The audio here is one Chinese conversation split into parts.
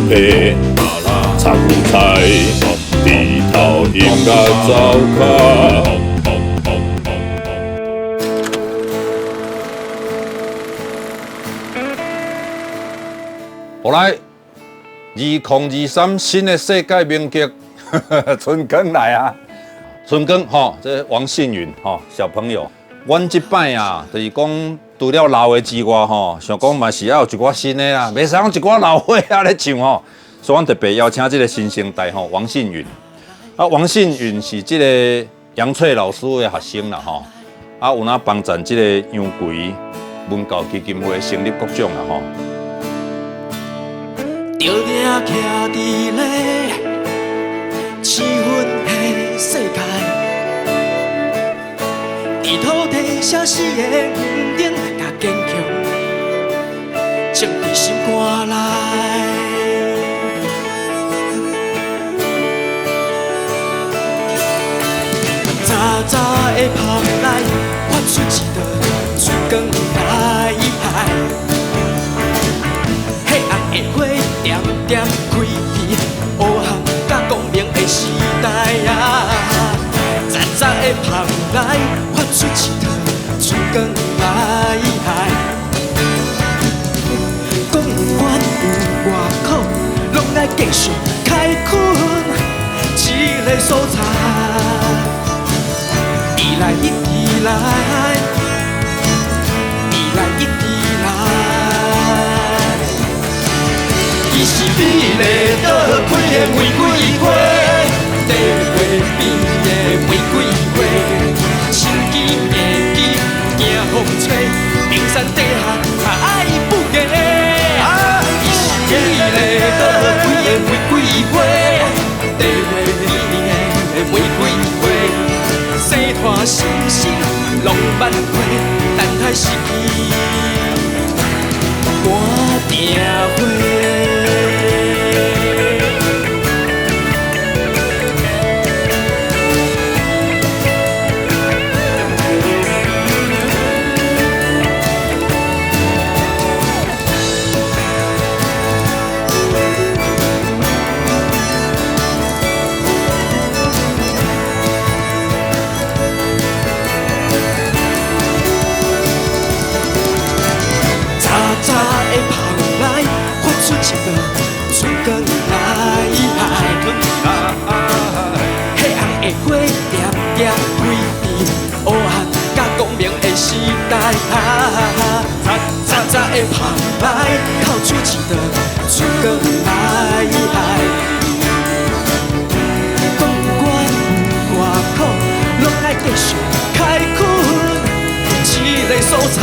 皮，插牛菜，地头饮甲糟卡。后来，2023新的世界名剧，春耕来啊！春耕吼，这王信允吼小朋友，阮这摆啊，就是讲除了老的之外吼，想讲嘛是要有一寡新的啦，袂使讲一寡老伙仔咧唱吼，所以阮特别邀请这个新生代吼王信允。啊，王信允是这个杨翠老师的学生啦吼，啊有哪帮赞这个杨葵文教基金会成立各种啦吼。就定徛伫咧青云的世界，伫土地写诗的园顶，甲坚强种伫心肝内。早早的旁来，发出一道春光来海。黑暗的火点点开去，黑暗甲光明的时代啊！早早的旁来，发出一道春光来海。讲不管有偌苦，拢爱继续开垦这个所在。一来一直来，一来一直来。伊是美丽倒开的玫瑰花，地花边的玫瑰花，心机硬机行风吹，冰山底下爱不嫁。伊是美丽倒开的玫瑰花，地花边的玫瑰花，生团星星浪漫花，等待失去我定花。时代啊，早早的旁来，透出一道春光来海。不管有偌苦，拢爱继续开垦这个所在。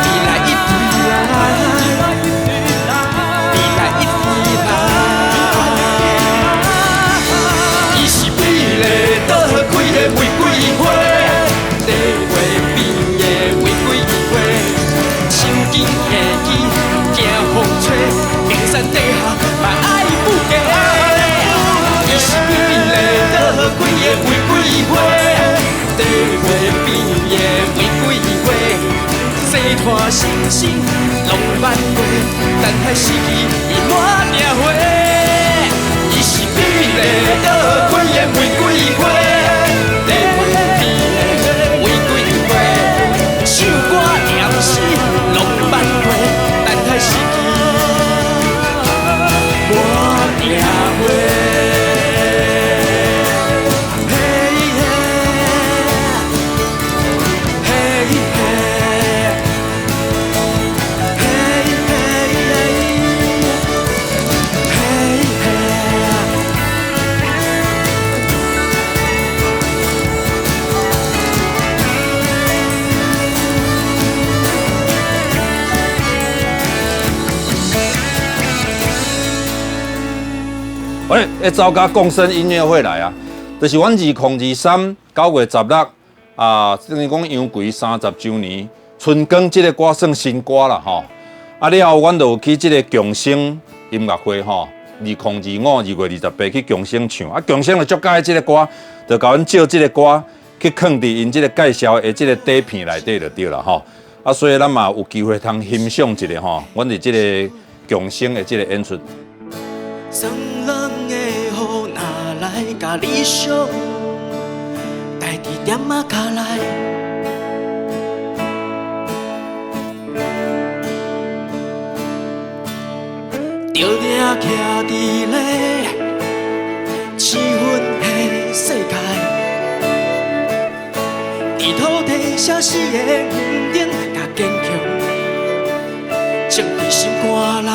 一来一直来，一来一直来。伊是美丽倒开的玫瑰花。地花边的玫瑰花，手机下机行风吹，冰山底下嘛爱不嫁。伊是美丽倒开的玫瑰花，地花边的玫瑰花，生团星星浪漫过，等待失去伊满命花。伊是美丽倒开的玫瑰花，地花边唱歌念诗，浪漫过，等待失去我定花。喂，要走甲共生音乐会来啊！就是阮2023 9月16啊，等于讲杨葵30周年，春耕这个歌算新歌啦吼。啊了后，阮就有去这个共生音乐会吼，2025 2月28去共生唱。啊，共生就足介这个歌，就甲阮借这个歌去放伫因这个介绍的这个底片内底就对了吼。啊，所以咱嘛有机会通欣赏一下吼，阮伫这个共生的这个演出。送人的雨哪来甲理想，代志点仔脚来。著掠徛伫咧七分的世界，伫土地写诗的园顶，甲坚强种伫心肝内。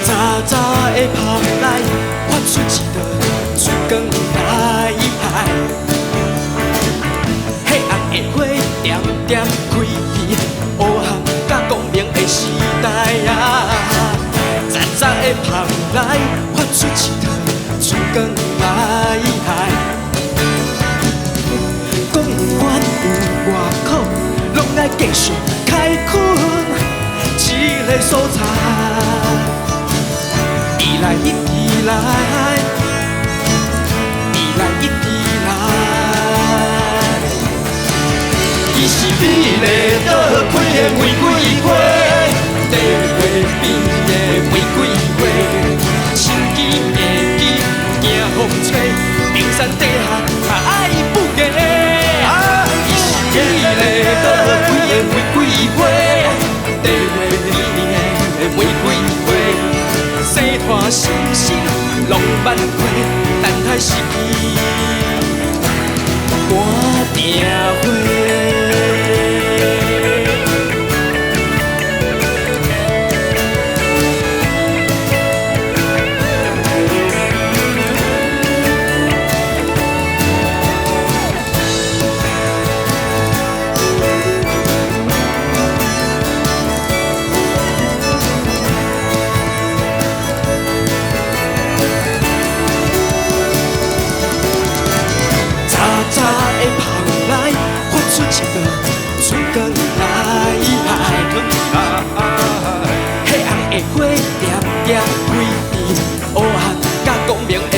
早早的旁来，发出一道春光来海。黑暗的火点点开启，黑暗甲光明的时代啊！早早的旁来，发出一道春光来海。讲不管有偌苦，拢爱继续开垦这个所在。一来一直来，一来一直来。伊是美丽倒开的玫瑰花，地花边的玫瑰花，心机硬机行风吹，冰山底下爱不嫁。伊是美丽倒开的玫瑰花，地花边的玫瑰花。生团星星浪漫花，等待时机我定花。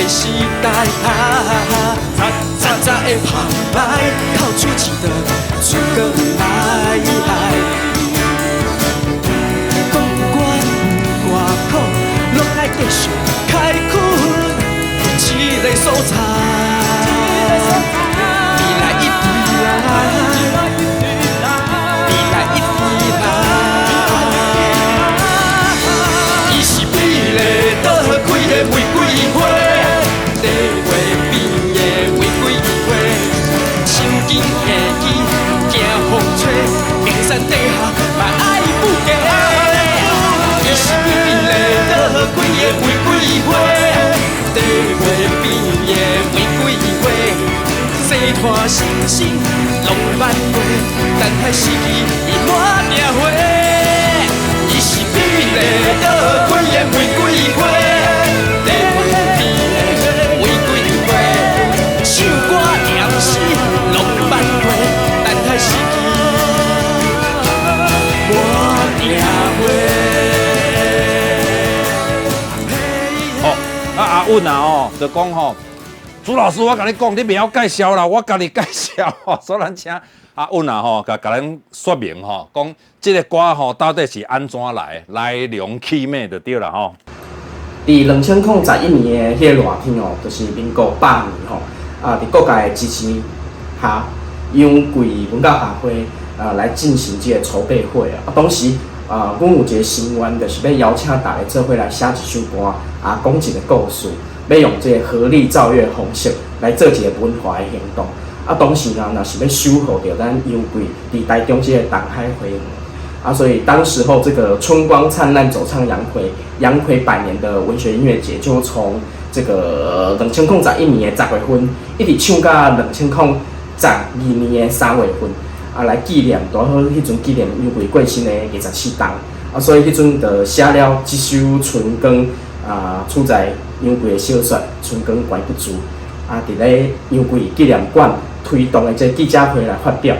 时代啊，早早的旁来，透出一道春光来。讲不管有偌苦，拢爱继续开垦这个所在。你来一直来，你来一直来。伊是美丽倒开的玫瑰花。地花边的玫瑰花，心紧下机，惊风吹，冰山底下嘛爱不嫁。伊是美丽倒开的玫瑰花，地花边的玫瑰花，生团星星浪漫花，等待时机伊满定花。伊是美丽倒开的玫瑰花，地花边唱歌念诗，浪漫花，等待时机我定花。哦，阿稳啊就讲朱老师，我甲你讲，你不要介绍啦，我甲你介绍所以咱请阿稳啊甲咱说明讲这个歌到底是安怎来龙去脉就对啦伫2011年的迄个热天就是民国8年伫各界的支持下，央贵文教协会来进行这个筹备会当时阮有一个心愿，就是要邀请大家做伙来写一首歌讲一个故事，要用这个合力造乐方式来做一个文化的行动。当时若是要守护着咱央贵伫台中这个东海花园所以当时候这个春光灿烂走唱杨逵100年的文学音乐节，就从这个2011年的10月份，一直唱到2012年的3月份来纪念，多好迄阵纪念杨逵过身的54冬所以迄阵就写了这首《春光》出在杨逵的小说《春光关不住》伫咧杨逵纪念馆推动的这记者会来发表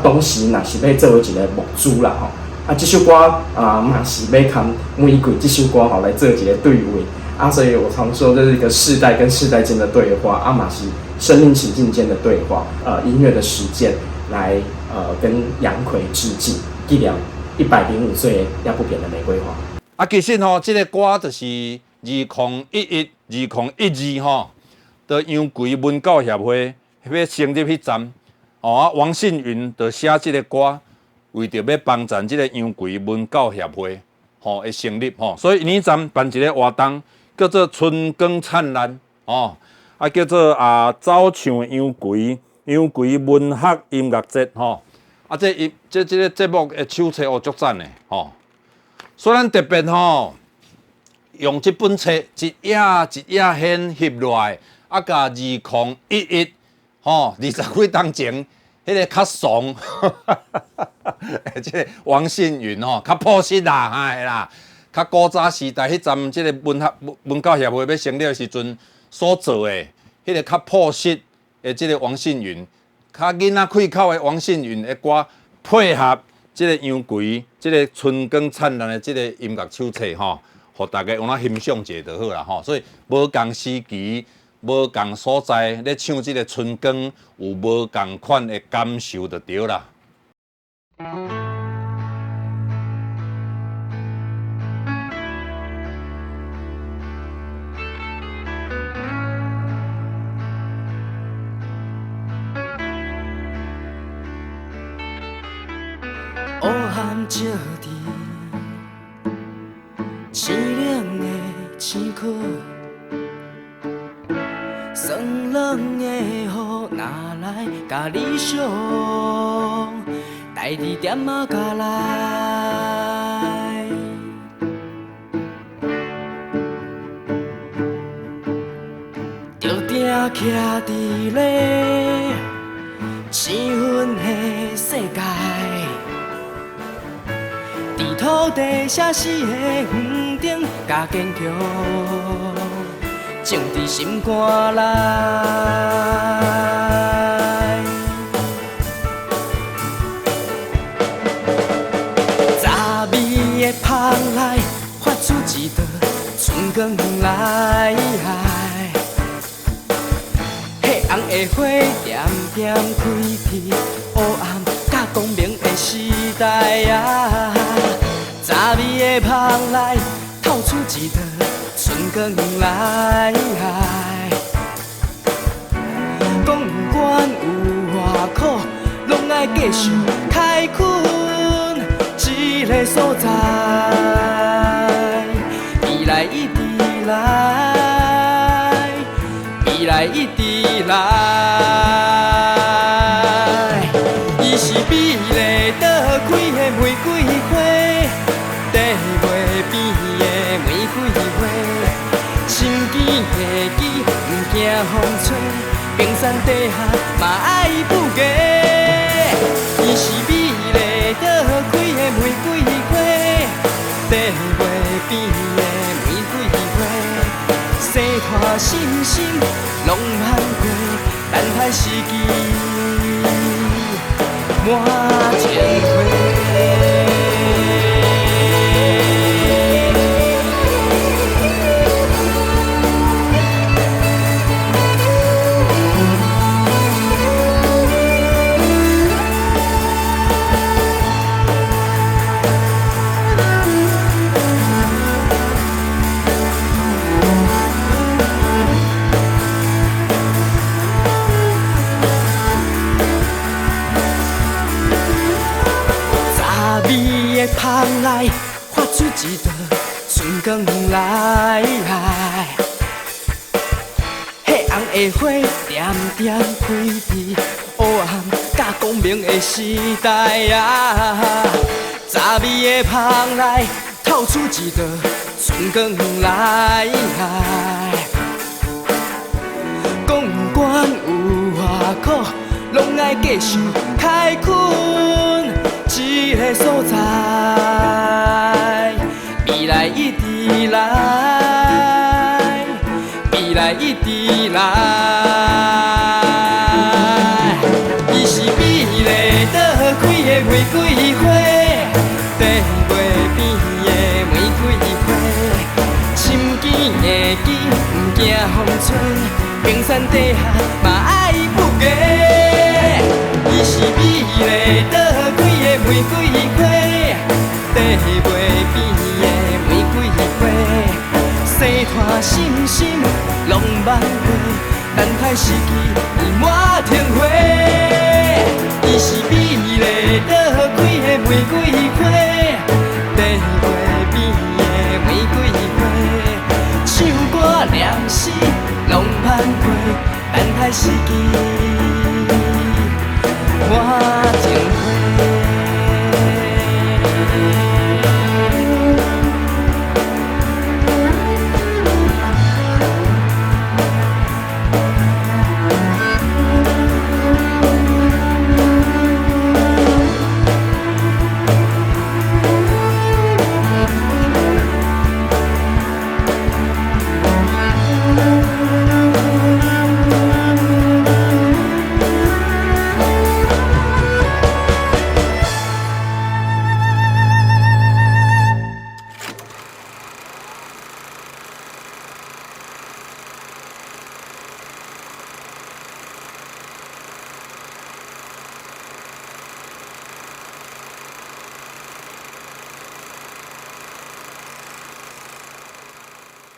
当时若是要作为一个幕主啦这首歌嘛是要跟玫瑰这首歌来做一个对位所以我常说这是一个世代跟世代间的对话嘛是生命情境间的对话，音乐的实践来跟杨奎致敬，纪念105岁要不扁的玫瑰花。啊，其实吼，这个歌就是2011、2012吼，的杨奎文教协会要成立迄站，啊，王信云就写这个歌，为着要帮助这个杨奎文教协会吼的成立吼，所以呢站办一个活动，叫做春光灿烂哦，啊叫做走唱杨奎文学音乐节吼，啊这个节目的手册哦足赞的吼。所以咱特别吼，用这本册一页一页掀翕落来，啊，甲2011吼20几当前，迄个较怂，即个王信云吼，较朴实啦，嘿啦，较古早时代迄阵，即个文教协会要成立的时阵所做的，迄个较朴实的即个王信云，较囡仔开口的王信云的歌，配合。即个杨奎，即个春光灿烂的即个音乐手册吼，互大家用咱欣赏者就好啦吼。所以无共时期、无共所在咧唱即个春光，有无共款的感受就对啦。乌含石伫凄冷的星空，酸冷的雨哪来甲理想？代志点啊甲来，就定徛伫咧生分的世界。土地写诗的园顶，加坚强，种伫心肝内。早味的香来，发出一道春光来。黑红的火点点开启黑暗甲光明的时代啊！早味的香来，透出一道春光来。讲不管有偌苦，拢爱继续开垦一个所在。未来一直来，未来一直来。伊是美丽倒开的玫瑰花。地月边的玫瑰花，心坚的枝，不惊风吹，冰山底下嘛爱不嫁。伊是美丽倒开的玫瑰花，地月边的玫瑰花，生拖心心浪漫过，等待时机满天花。香来，发出一道春光来。黑红的火点点开伫黑暗甲光明的时代啊！早味的香来，透出一道春光来。讲不管有偌苦，拢爱继续开垦。一个所在，未来一直来，未来一直来。伊是美丽倒开的玫瑰花，地月边的玫瑰花，心坚的枝，不惊风吹，冰山底下嘛爱。花，等待四季满天花。伊是美丽倒开的玫瑰花，地花边的玫瑰花，唱歌念诗拢盼过，等待四季。